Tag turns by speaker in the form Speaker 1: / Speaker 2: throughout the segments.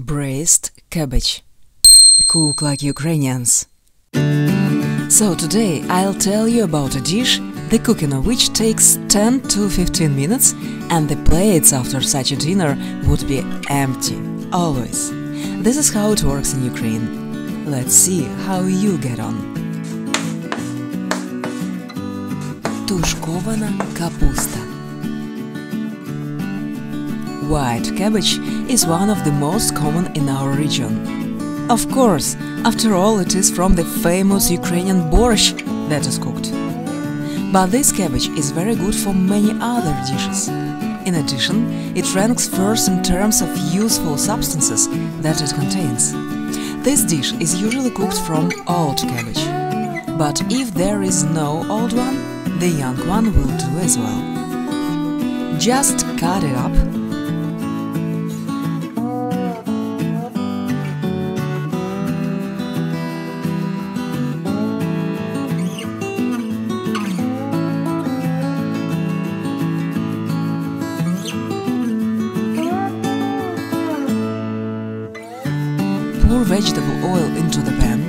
Speaker 1: Braised cabbage. Cook like Ukrainians. So today I'll tell you about a dish, the cooking of which takes 10 to 15 minutes, and the plates after such a dinner would be empty, always. This is how it works in Ukraine. Let's see how you get on. Тушкована капуста. White cabbage is one of the most common in our region. Of course, after all, it is from the famous Ukrainian BORSCH that is cooked. But this cabbage is very good for many other dishes. In addition, it ranks first in terms of useful substances that it contains. This dish is usually cooked from old cabbage. But if there is no old one, the young one will do as well. Just cut it up. Pour vegetable oil into the pan.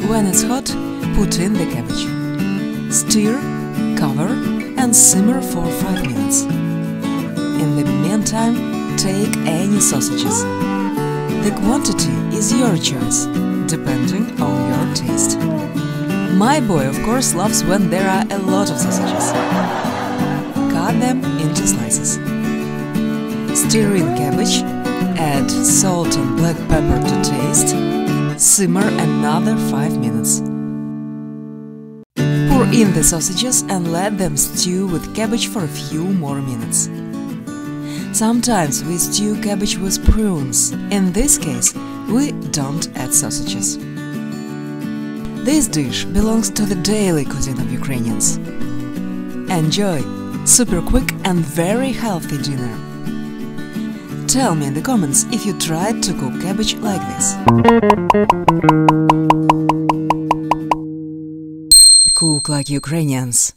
Speaker 1: When it's hot, put in the cabbage. Stir, cover and simmer for 5 minutes. In the meantime, take any sausages. The quantity is your choice, depending on your taste. My boy, of course, loves when there are a lot of sausages. Cut them into slices. Stir in cabbage. Add salt and black pepper to taste. Simmer another 5 minutes. Pour in the sausages and let them stew with cabbage for a few more minutes. Sometimes we stew cabbage with prunes. In this case, we don't add sausages. This dish belongs to the daily cuisine of Ukrainians. Enjoy! Super quick and very healthy dinner. Tell me in the comments if you tried to cook cabbage like this. Cook like Ukrainians.